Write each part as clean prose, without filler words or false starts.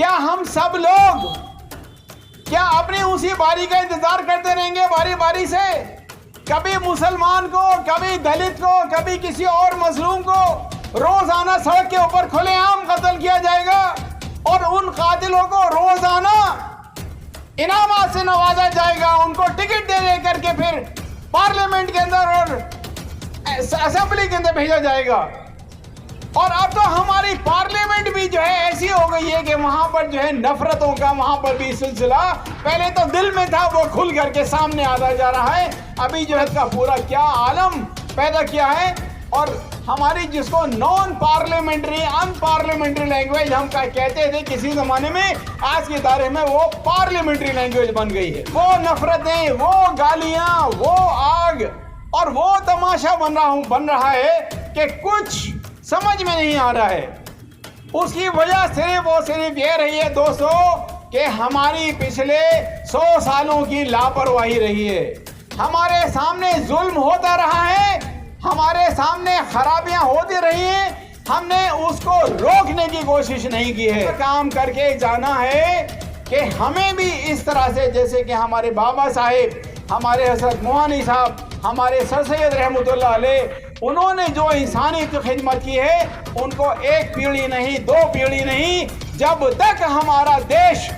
क्या हम सब लोग क्या अपनी उसी बारी का इंतजार करते रहेंगे बारी बारी से? कभी मुसलमान को, कभी दलित को, कभी किसी और मजलूम को रोजाना सड़क के ऊपर खुलेआम कत्ल किया जाएगा और उन कातिलों को रोजाना इनामात से नवाजा जाएगा, उनको टिकट दे करके फिर पार्लियामेंट के अंदर और असेंबली के अंदर भेजा जाएगा। और अब तो हमारी पार्लियामेंट भी जो है ऐसी हो गई है कि वहां पर जो है नफरतों का वहां पर भी सिलसिला पहले तो दिल में था, वो खुल करके सामने आता जा रहा है। अभी जो है इसका पूरा क्या आलम पैदा किया है। और हमारी जिसको नॉन पार्लियामेंट्री अनपार्लियामेंट्री लैंग्वेज हम कहते थे किसी जमाने में, आज की तारीख में वो पार्लियामेंट्री लैंग्वेज बन गई है। वो नफरतें, वो गालियां, वो आग और वो तमाशा बन रहा है कि कुछ समझ में नहीं आ रहा है। उसकी वजह सिर्फ ये रही है दोस्तों कि हमारी पिछले 100 सालों की लापरवाही रही है। हमारे सामने जुल्म होता रहा है, हमारे सामने खराबियां होती रही हैं, हमने उसको रोकने की कोशिश नहीं की है। काम करके जाना है कि हमें भी इस तरह से, जैसे कि हमारे बाबा साहेब, हमारे हज़रत मोहानी साहब, हमारे सर सैयद रहमतुल्लाह अलैह, उन्होंने जो इंसानियत की खिदमत की है, उनको एक पीढ़ी नहीं, 2 पीढ़ी नहीं, जब तक हमारा देश,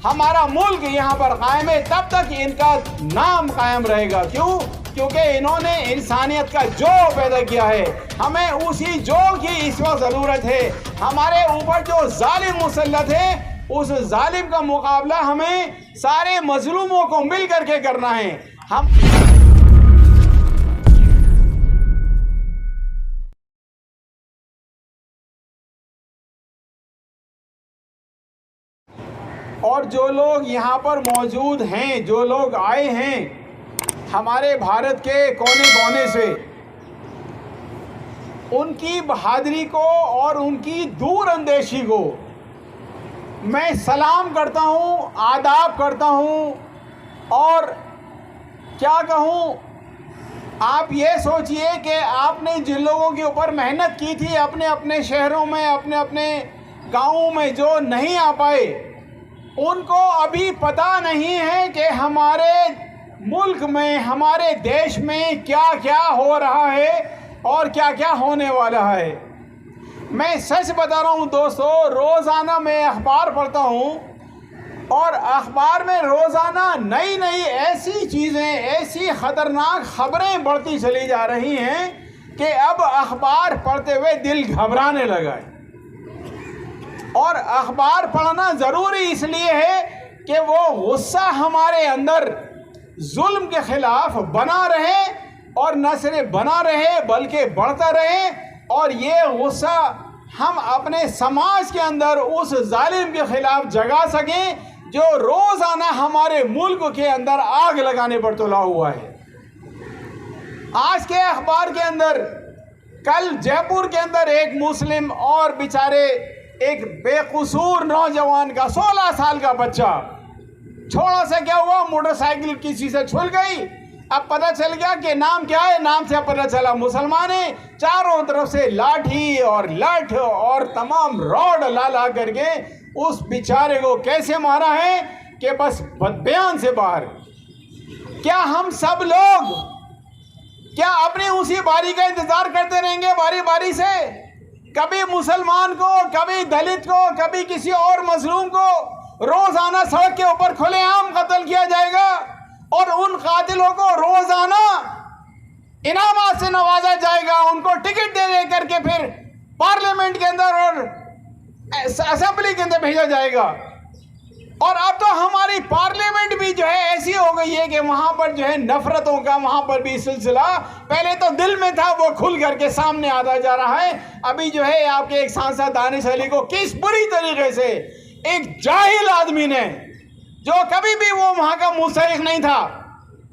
हमारा मुल्क यहाँ पर कायम है, तब तक इनका नाम कायम रहेगा। क्यों? क्योंकि इन्होंने इंसानियत का जो पैदा किया है, हमें उसी जो की इस वक्त ज़रूरत है। हमारे ऊपर जो जालिम मुसल्लत है, उस जालिम का मुकाबला हमें सारे मजलूमों को मिल करके करना है। हम और जो लोग यहाँ पर मौजूद हैं, जो लोग आए हैं हमारे भारत के कोने कोने से, उनकी बहादुरी को और उनकी दूर अंदेशी को मैं सलाम करता हूँ, आदाब करता हूँ। और क्या कहूँ, आप ये सोचिए कि आपने जिन लोगों के ऊपर मेहनत की थी अपने अपने शहरों में, अपने अपने गाँवों में, जो नहीं आ पाए, उनको अभी पता नहीं है कि हमारे मुल्क में, हमारे देश में क्या क्या हो रहा है और क्या क्या होने वाला है। मैं सच बता रहा हूँ दोस्तों, रोज़ाना मैं अखबार पढ़ता हूँ और अखबार में रोज़ाना नई नई ऐसी चीज़ें, ऐसी ख़तरनाक ख़बरें बढ़ती चली जा रही हैं कि अब अखबार पढ़ते हुए दिल घबराने लगा है। और अखबार पढ़ना ज़रूरी इसलिए है कि वो गुस्सा हमारे अंदर जुल्म के ख़िलाफ़ बना रहे, और न सिर्फ बना रहे बल्कि बढ़ता रहे। और ये गुस्सा हम अपने समाज के अंदर उस जालिम के ख़िलाफ़ जगा सकें जो रोज़ाना हमारे मुल्क के अंदर आग लगाने पर तुला हुआ है। आज के अखबार के अंदर, कल जयपुर के अंदर एक मुस्लिम और बेचारे एक बेकसूर नौजवान का 16 साल का बच्चा, छोड़ा से क्या हुआ, मोटरसाइकिल किसी से छुल गई। अब पता चल गया कि नाम क्या है, नाम से पता चला मुसलमान है। चारों तरफ से लाठी और लठ और तमाम रॉड ला करके उस बेचारे को कैसे मारा है कि बस बयान से बाहर। क्या हम सब लोग क्या अपनी उसी बारी का इंतजार करते रहेंगे बारी बारी से? कभी मुसलमान को, कभी दलित को, कभी किसी और मजलूम को रोजाना सड़क के ऊपर खुलेआम कत्ल किया जाएगा और उन कातिलों को रोजाना इनामात से नवाजा जाएगा, उनको टिकट दे करके फिर पार्लियामेंट के अंदर और असेंबली के अंदर भेजा जाएगा। और अब तो हमारी पार्लियामेंट भी जो है ऐसी हो गई है कि वहां पर जो है नफरतों का वहां पर भी सिलसिला पहले तो दिल में था, वो खुल करके सामने आता जा रहा है। अभी जो है आपके एक सांसद दानिश अली को किस बुरी तरीके से एक जाहिल आदमी ने, जो कभी भी वो वहां का मुस्तहिक नहीं था,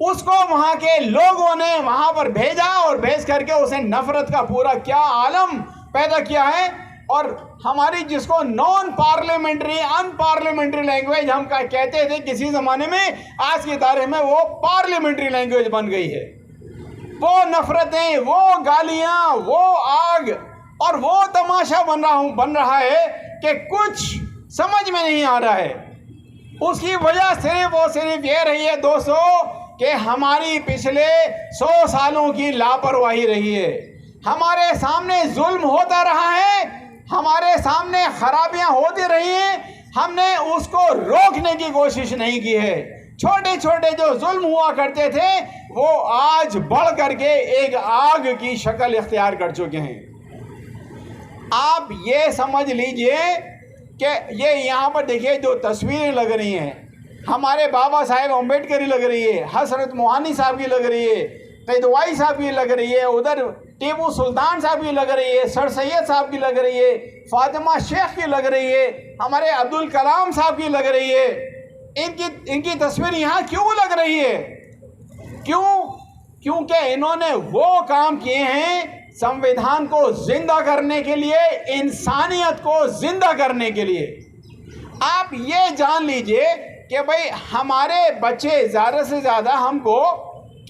उसको वहां के लोगों ने वहां पर भेजा और भेज करके उसे नफरत का पूरा क्या आलम पैदा किया है। और हमारी जिसको नॉन पार्लियामेंट्री अनपार्लियामेंट्री लैंग्वेज हम कहते थे किसी ज़माने में, आज की तारीख में वो पार्लियामेंट्री लैंग्वेज बन गई है। वो नफरतें, वो गालियां, वो आग और वो तमाशा बन रहा है कि कुछ समझ में नहीं आ रहा है। उसकी वजह सिर्फ और सिर्फ ये रही है दोस्तों कि हमारी पिछले 100 सालों की लापरवाही रही है। हमारे सामने जुल्म होता रहा है, हमारे सामने खराबियां होती रही हैं, हमने उसको रोकने की कोशिश नहीं की है। छोटे छोटे जो जुल्म हुआ करते थे वो आज बढ़ करके एक आग की शक्ल इख्तियार कर चुके हैं। आप ये समझ लीजिए कि ये यहाँ पर देखिए जो तस्वीरें लग रही हैं, हमारे बाबा साहेब अम्बेडकर की लग रही है, हजरत मोहानी साहब की लग रही है, कैदवाई साहब की लग रही है, उधर टीपू सुल्तान साहब की लग रही है, सर सैयद साहब की लग रही है, फातिमा शेख की लग रही है, हमारे अब्दुल कलाम साहब की लग रही है। इनकी तस्वीर यहाँ क्यों लग रही है? क्योंकि इन्होंने वो काम किए हैं संविधान को जिंदा करने के लिए, इंसानियत को जिंदा करने के लिए। आप ये जान लीजिए कि भाई हमारे बच्चे ज़्यादा से ज़्यादा हमको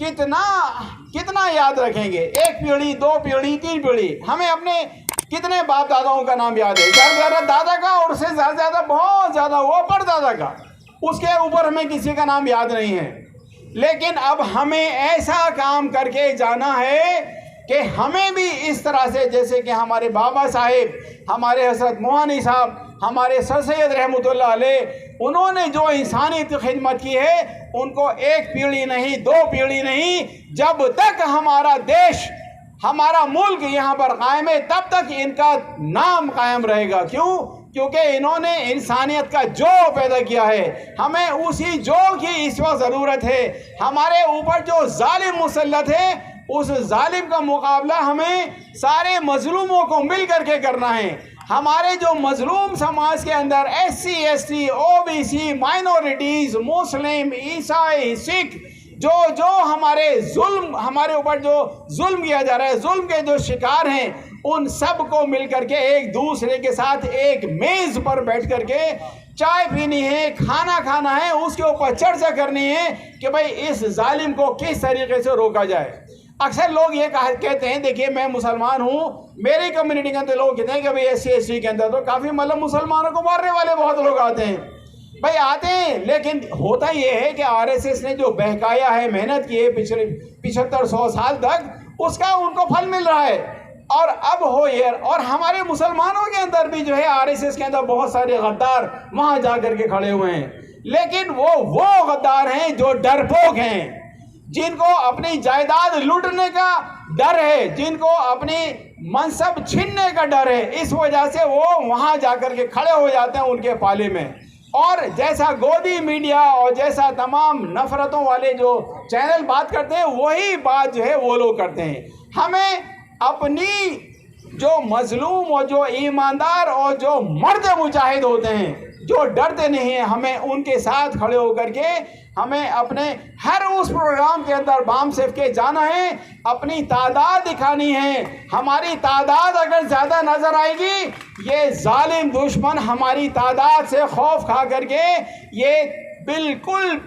कितना याद रखेंगे, 1 पीढ़ी 2 पीढ़ी 3 पीढ़ी, हमें अपने कितने बाप दादाओं का नाम याद है? ज़्यादा ज़्यादा दादा का, और उससे ज़्यादा ज़्यादा बहुत ज़्यादा हुआ परदादा का, उसके ऊपर हमें किसी का नाम याद नहीं है। लेकिन अब हमें ऐसा काम करके जाना है कि हमें भी इस तरह से, जैसे कि हमारे बाबा साहेब, हमारे हज़रत मोहानी साहब, हमारे सर सैयद रहमतुल्लाह अलैह, उन्होंने जो इंसानियत की खिदमत की है, उनको 1 पीढ़ी नहीं 2 पीढ़ी नहीं, जब तक हमारा देश, हमारा मुल्क यहाँ पर कायम है, तब तक इनका नाम कायम रहेगा। क्यों? क्योंकि इन्होंने इंसानियत का जो पैदा किया है, हमें उसी जो की इस वक्त ज़रूरत है। हमारे ऊपर जो जालिम मुसल्लत है, उस जालिम का मुकाबला हमें सारे मजलूमों को मिल करके करना है। हमारे जो मजलूम समाज के अंदर SC ST OBC माइनॉरिटीज़, मुस्लिम, ईसाई, सिख, जो हमारे ऊपर जो जुल्म किया जा रहा है, जुल्म के जो शिकार हैं, उन सब को मिल करके एक दूसरे के साथ एक मेज़ पर बैठ करके चाय पीनी है, खाना खाना है, उसके ऊपर चर्चा करनी है कि भाई इस जालिम को किस तरीके से रोका जाए। अक्सर लोग ये कहते हैं, देखिए मैं मुसलमान हूँ, मेरी कम्युनिटी के अंदर लोग कहते हैं कि भाई SC ST के अंदर तो काफ़ी मतलब मुसलमानों को मारने वाले बहुत लोग आते हैं। भाई आते हैं, लेकिन होता ये है कि RSS ने जो बहकाया है, मेहनत की है पिछले 75-100 साल तक, उसका उनको फल मिल रहा है। और अब हो ये, और हमारे मुसलमानों के अंदर भी जो है RSS के अंदर बहुत सारे गद्दार वहाँ जा कर के खड़े हुए हैं। लेकिन वो गद्दार हैं जो डरपोक हैं, जिनको अपनी जायदाद लूटने का डर है, जिनको अपनी मनसब छीनने का डर है, इस वजह से वो वहाँ जा कर के खड़े हो जाते हैं उनके पाले में। और जैसा गोदी मीडिया और जैसा तमाम नफरतों वाले जो चैनल बात करते हैं, वही बात जो है वो लोग करते हैं। हमें अपनी जो मजलूम और जो ईमानदार और जो मर्द मुजाहिद होते हैं, जो डरते नहीं हैं, हमें उनके साथ खड़े होकर के हमें अपने हर उस प्रोग्राम के अंदर बाम सेफ के जाना है, अपनी तादाद दिखानी है। हमारी तादाद अगर ज़्यादा नज़र आएगी, ये जालिम दुश्मन हमारी तादाद से खौफ खा करके ये बिल्कुल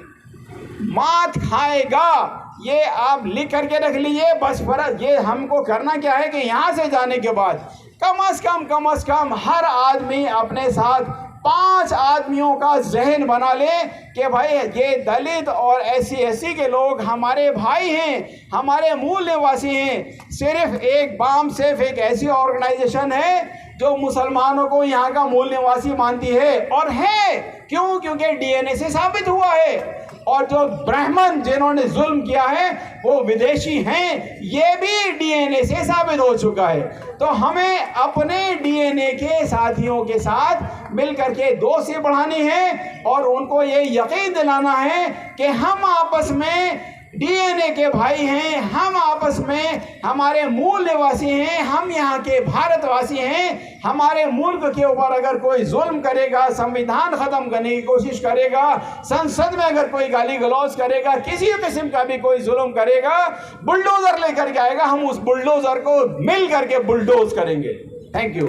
मात खाएगा। ये आप लिख करके रख लीजिए। बस फर्क ये हमको करना क्या है कि यहाँ से जाने के बाद कम अज़ कम हर आदमी अपने साथ 5 आदमियों का जहन बना ले कि भाई ये दलित और SC ST के लोग हमारे भाई हैं, हमारे मूल निवासी हैं। सिर्फ एक बाम सेफ एक ऐसी ऑर्गेनाइजेशन है जो मुसलमानों को यहाँ का मूल निवासी मानती है, और है क्यों? क्योंकि DNA से साबित हुआ है। और जो ब्राह्मण जिन्होंने जुल्म किया है वो विदेशी हैं, ये भी DNA से साबित हो चुका है। तो हमें अपने DNA के साथियों के साथ मिल करके दोस्ती बढ़ानी है और उनको ये यकीन दिलाना है कि हम आपस में DNA के भाई हैं, हम आपस में हमारे मूल निवासी हैं, हम यहाँ के भारतवासी हैं। हमारे मुल्क के ऊपर अगर कोई जुल्म करेगा, संविधान ख़त्म करने की कोशिश करेगा, संसद में अगर कोई गाली गलौज करेगा, किसी किस्म का भी कोई जुल्म करेगा, बुलडोज़र लेकर के आएगा, हम उस बुलडोज़र को मिल करके बुलडोज़ करेंगे। Thank you.